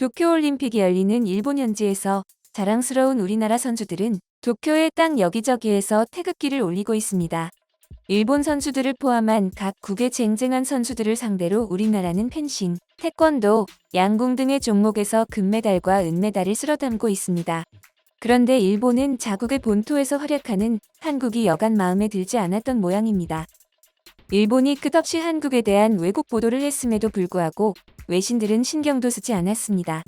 도쿄올림픽이 열리는 일본 현지에서 자랑스러운 우리나라 선수들은 도쿄의 땅 여기저기에서 태극기를 올리고 있습니다. 일본 선수들을 포함한 각 국의 쟁쟁한 선수들을 상대로 우리나라는 펜싱, 태권도, 양궁 등의 종목에서 금메달과 은메달을 쓸어담고 있습니다. 그런데 일본은 자국의 본토에서 활약하는 한국이 여간 마음에 들지 않았던 모양입니다. 일본이 끝없이 한국에 대한 왜곡 보도를 했음에도 불구하고 외신들은 신경도 쓰지 않았습니다.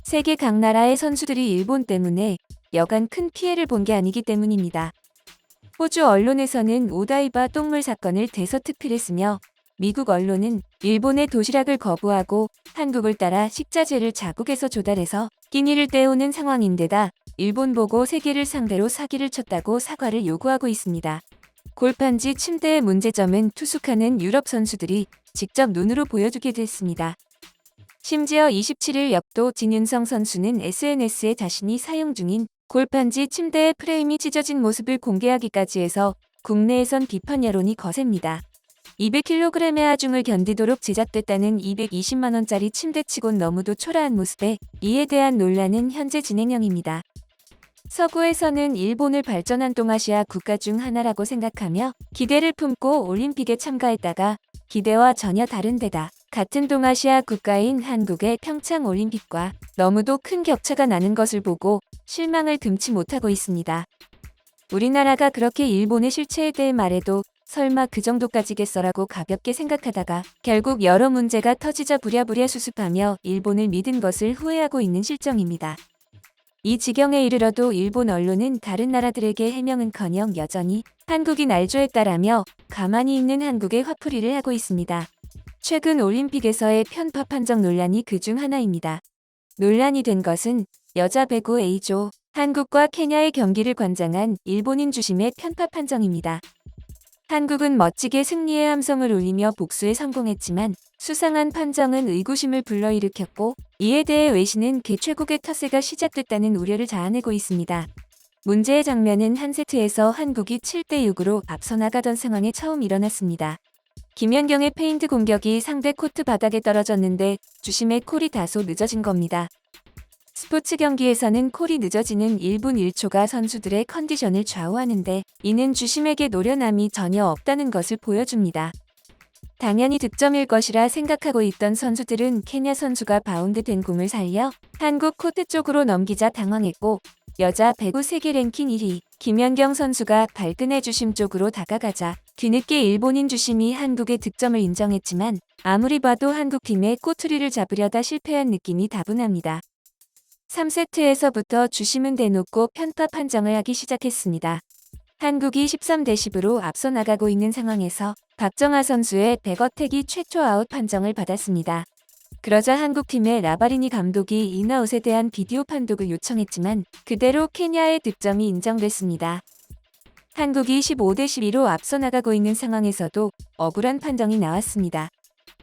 세계 각 나라의 선수들이 일본 때문에 여간 큰 피해를 본 게 아니기 때문입니다. 호주 언론에서는 오다이바 똥물 사건을 대서특필했으며 미국 언론은 일본의 도시락을 거부하고 한국을 따라 식자재를 자국에서 조달해서 끼니를 때우는 상황인데다 일본 보고 세계를 상대로 사기를 쳤다고 사과를 요구하고 있습니다. 골판지 침대의 문제점은 투숙하는 유럽 선수들이 직접 눈으로 보여주게 됐습니다. 심지어 27일 역도 진윤성 선수는 SNS에 자신이 사용 중인 골판지 침대의 프레임이 찢어진 모습을 공개하기까지 해서 국내에선 비판 여론이 거셉니다. 200kg의 하중을 견디도록 제작됐다는 220만원짜리 침대치곤 너무도 초라한 모습에 이에 대한 논란은 현재 진행형입니다. 서구에서는 일본을 발전한 동아시아 국가 중 하나라고 생각하며 기대를 품고 올림픽에 참가했다가 기대와 전혀 다른 데다 같은 동아시아 국가인 한국의 평창 올림픽과 너무도 큰 격차가 나는 것을 보고 실망을 금치 못하고 있습니다. 우리나라가 그렇게 일본의 실체에 대해 말해도 설마 그 정도까지겠어라고 가볍게 생각하다가 결국 여러 문제가 터지자 부랴부랴 수습하며 일본을 믿은 것을 후회하고 있는 실정입니다. 이 지경에 이르러도 일본 언론은 다른 나라들에게 해명은커녕 여전히 한국이 날조했다라며 가만히 있는 한국에 화풀이를 하고 있습니다. 최근 올림픽에서의 편파 판정 논란이 그중 하나입니다. 논란이 된 것은 여자 배구 A조 한국과 케냐의 경기를 관장한 일본인 주심의 편파 판정입니다. 한국은 멋지게 승리의 함성을 울리며 복수에 성공했지만 수상한 판정은 의구심을 불러일으켰고 이에 대해 외신은 개최국의 텃세가 시작됐다는 우려를 자아내고 있습니다. 문제의 장면은 한 세트에서 한국이 7대6으로 앞서 나가던 상황에 처음 일어났습니다. 김연경의 페인트 공격이 상대 코트 바닥에 떨어졌는데 주심의 콜이 다소 늦어진 겁니다. 스포츠 경기에서는 콜이 늦어지는 1분 1초가 선수들의 컨디션을 좌우하는데 이는 주심에게 노련함이 전혀 없다는 것을 보여줍니다. 당연히 득점일 것이라 생각하고 있던 선수들은 케냐 선수가 바운드된 공을 살려 한국 코트 쪽으로 넘기자 당황했고 여자 배구 세계 랭킹 1위 김연경 선수가 발끈해 주심 쪽으로 다가가자 뒤늦게 일본인 주심이 한국의 득점을 인정했지만 아무리 봐도 한국팀의 꼬투리를 잡으려다 실패한 느낌이 다분합니다. 3세트에서부터 주심은 대놓고 편파 판정을 하기 시작했습니다. 한국이 13대10으로 앞서 나가고 있는 상황에서 박정아 선수의 백어택이 최초 아웃 판정을 받았습니다. 그러자 한국팀의 라바리니 감독이 인아웃에 대한 비디오 판독을 요청했지만 그대로 케냐의 득점이 인정됐습니다. 한국이 15대12로 앞서 나가고 있는 상황에서도 억울한 판정이 나왔습니다.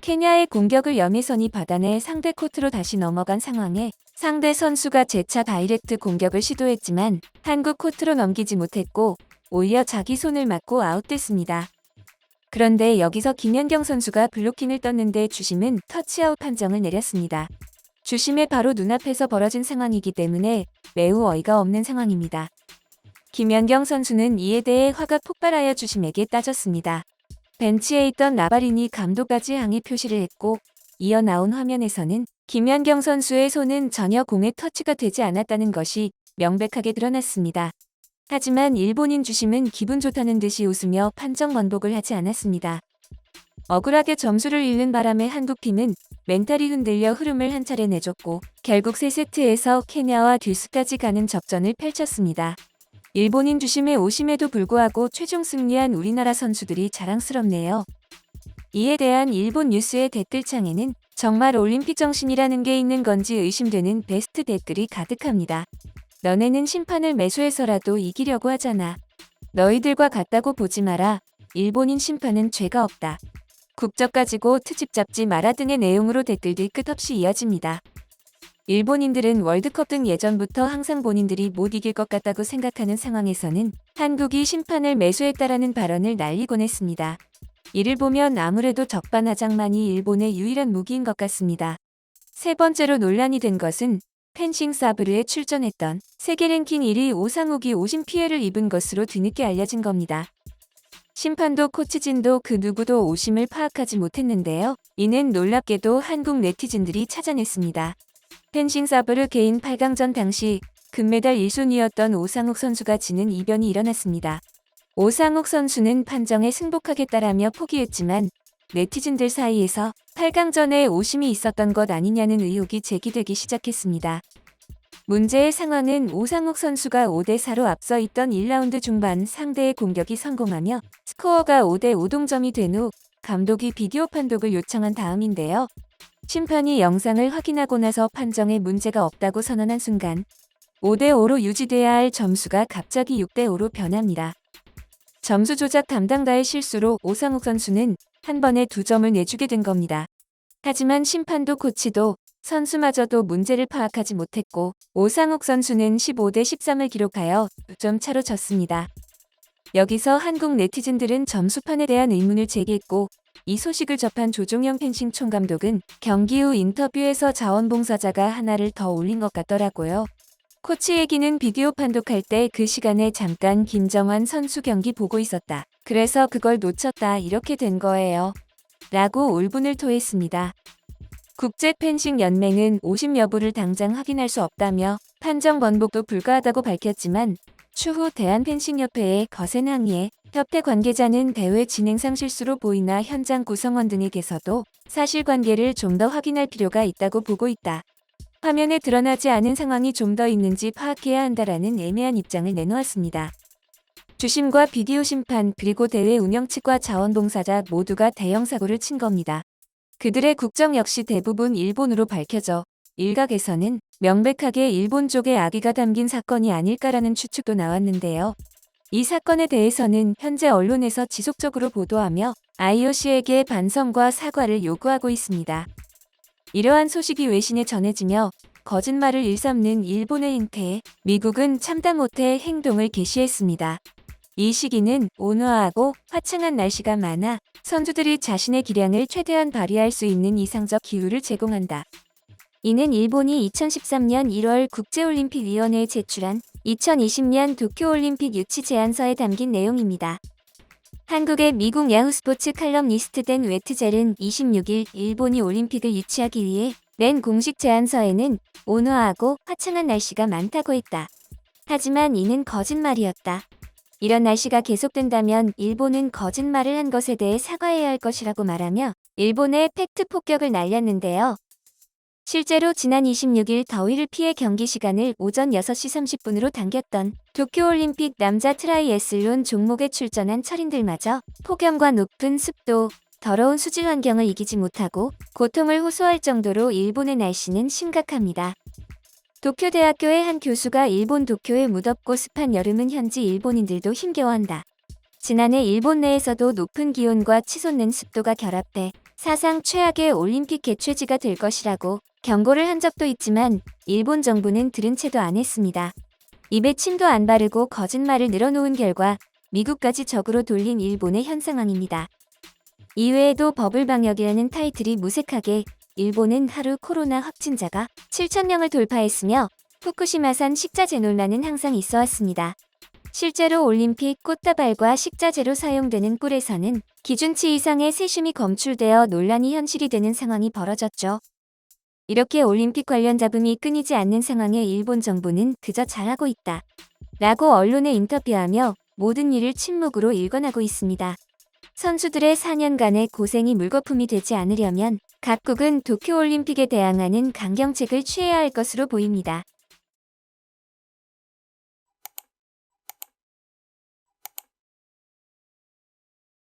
케냐의 공격을 염혜선이 받아내 상대 코트로 다시 넘어간 상황에 상대 선수가 재차 다이렉트 공격을 시도했지만 한국 코트로 넘기지 못했고 오히려 자기 손을 맞고 아웃됐습니다. 그런데 여기서 김연경 선수가 블로킹을 떴는데 주심은 터치아웃 판정을 내렸습니다. 주심의 바로 눈앞에서 벌어진 상황이기 때문에 매우 어이가 없는 상황입니다. 김연경 선수는 이에 대해 화가 폭발하여 주심에게 따졌습니다. 벤치에 있던 라바리니 감독까지 항의 표시를 했고 이어 나온 화면에서는 김연경 선수의 손은 전혀 공에 터치가 되지 않았다는 것이 명백하게 드러났습니다. 하지만 일본인 주심은 기분 좋다는 듯이 웃으며 판정 번복을 하지 않았습니다. 억울하게 점수를 잃는 바람에 한국팀은 멘탈이 흔들려 흐름을 한 차례 내줬고 결국 3세트에서 케냐와 듀스까지 가는 접전을 펼쳤습니다. 일본인 주심의 오심에도 불구하고 최종 승리한 우리나라 선수들이 자랑스럽네요. 이에 대한 일본 뉴스의 댓글창에는 정말 올림픽 정신이라는 게 있는 건지 의심되는 베스트 댓글이 가득합니다. 너네는 심판을 매수해서라도 이기려고 하잖아. 너희들과 같다고 보지 마라. 일본인 심판은 죄가 없다. 국적 가지고 트집 잡지 마라 등의 내용으로 댓글들이 끝없이 이어집니다. 일본인들은 월드컵 등 예전부터 항상 본인들이 못 이길 것 같다고 생각하는 상황에서는 한국이 심판을 매수했다라는 발언을 날리곤 했습니다. 이를 보면 아무래도 적반하장만이 일본의 유일한 무기인 것 같습니다. 세 번째로 논란이 된 것은 펜싱 사브르에 출전했던 세계 랭킹 1위 오상욱이 오심 피해를 입은 것으로 뒤늦게 알려진 겁니다. 심판도 코치진도 그 누구도 오심을 파악하지 못했는데요. 이는 놀랍게도 한국 네티즌들이 찾아냈습니다. 펜싱 사브르 개인 8강전 당시 금메달 1순위였던 오상욱 선수가 지는 이변이 일어났습니다. 오상욱 선수는 판정에 승복하겠다라며 포기했지만 네티즌들 사이에서 8강전에 오심이 있었던 것 아니냐는 의혹이 제기되기 시작했습니다. 문제의 상황은 오상욱 선수가 5대4로 앞서 있던 1라운드 중반 상대의 공격이 성공하며 스코어가 5대5 동점이 된 후 감독이 비디오 판독을 요청한 다음인데요. 심판이 영상을 확인하고 나서 판정에 문제가 없다고 선언한 순간 5대5로 유지돼야 할 점수가 갑자기 6대5로 변합니다. 점수 조작 담당자의 실수로 오상욱 선수는 한 번에 2점을 내주게 된 겁니다. 하지만 심판도 코치도 선수마저도 문제를 파악하지 못했고 오상욱 선수는 15대13을 기록하여 2점 차로 졌습니다. 여기서 한국 네티즌들은 점수판에 대한 의문을 제기했고 이 소식을 접한 조종영 펜싱 총감독은 경기 후 인터뷰에서 자원봉사자가 하나를 더 올린 것 같더라고요. 코치 얘기는 비디오 판독할 때 그 시간에 잠깐 김정환 선수 경기 보고 있었다. 그래서 그걸 놓쳤다 이렇게 된 거예요. 라고 울분을 토했습니다. 국제펜싱연맹은 오심 여부를 당장 확인할 수 없다며 판정 번복도 불가하다고 밝혔지만 추후 대한펜싱협회에 거센 항의에 협회 관계자는 대회 진행상 실수로 보이나 현장 구성원 등에게서도 사실관계를 좀 더 확인할 필요가 있다고 보고 있다. 화면에 드러나지 않은 상황이 좀 더 있는지 파악해야 한다라는 애매한 입장을 내놓았습니다. 주심과 비디오 심판 그리고 대회 운영 측과 자원봉사자 모두가 대형 사고를 친 겁니다. 그들의 국적 역시 대부분 일본으로 밝혀져 일각에서는 명백하게 일본 쪽의 악의가 담긴 사건이 아닐까라는 추측도 나왔는데요. 이 사건에 대해서는 현재 언론에서 지속적으로 보도하며 IOC에게 반성과 사과를 요구하고 있습니다. 이러한 소식이 외신에 전해지며 거짓말을 일삼는 일본의 행태에 미국은 참다 못해 행동을 개시했습니다. 이 시기는 온화하고 화창한 날씨가 많아 선수들이 자신의 기량을 최대한 발휘할 수 있는 이상적 기후를 제공한다. 이는 일본이 2013년 1월 국제올림픽위원회에 제출한 2020년 도쿄올림픽 유치 제안서에 담긴 내용입니다. 한국의 미국 야후스포츠 칼럼니스트 댄 웨트젤은 26일 일본이 올림픽을 유치하기 위해 낸 공식 제안서에는 온화하고 화창한 날씨가 많다고 했다. 하지만 이는 거짓말이었다. 이런 날씨가 계속된다면 일본은 거짓말을 한 것에 대해 사과해야 할 것이라고 말하며 일본의 팩트 폭격을 날렸는데요. 실제로 지난 26일 더위를 피해 경기 시간을 오전 6시 30분으로 당겼던 도쿄올림픽 남자 트라이애슬론 종목에 출전한 철인들마저 폭염과 높은 습도, 더러운 수질 환경을 이기지 못하고 고통을 호소할 정도로 일본의 날씨는 심각합니다. 도쿄대학교의 한 교수가 일본 도쿄의 무덥고 습한 여름은 현지 일본인들도 힘겨워한다. 지난해 일본 내에서도 높은 기온과 치솟는 습도가 결합돼 사상 최악의 올림픽 개최지가 될 것이라고 경고를 한 적도 있지만 일본 정부는 들은 채도 안 했습니다. 입에 침도 안 바르고 거짓말을 늘어놓은 결과 미국까지 적으로 돌린 일본의 현 상황입니다. 이외에도 버블 방역이라는 타이틀이 무색하게 일본은 하루 코로나 확진자가 7,000명을 돌파했으며 후쿠시마산 식자재 논란은 항상 있어 왔습니다. 실제로 올림픽 꽃다발과 식자재로 사용되는 꿀에서는 기준치 이상의 세슘이 검출되어 논란이 현실이 되는 상황이 벌어졌죠. 이렇게 올림픽 관련 잡음이 끊이지 않는 상황에 일본 정부는 그저 잘하고 있다. 라고 언론에 인터뷰하며 모든 일을 침묵으로 일관하고 있습니다. 선수들의 4년간의 고생이 물거품이 되지 않으려면 각국은 도쿄올림픽에 대항하는 강경책을 취해야 할 것으로 보입니다.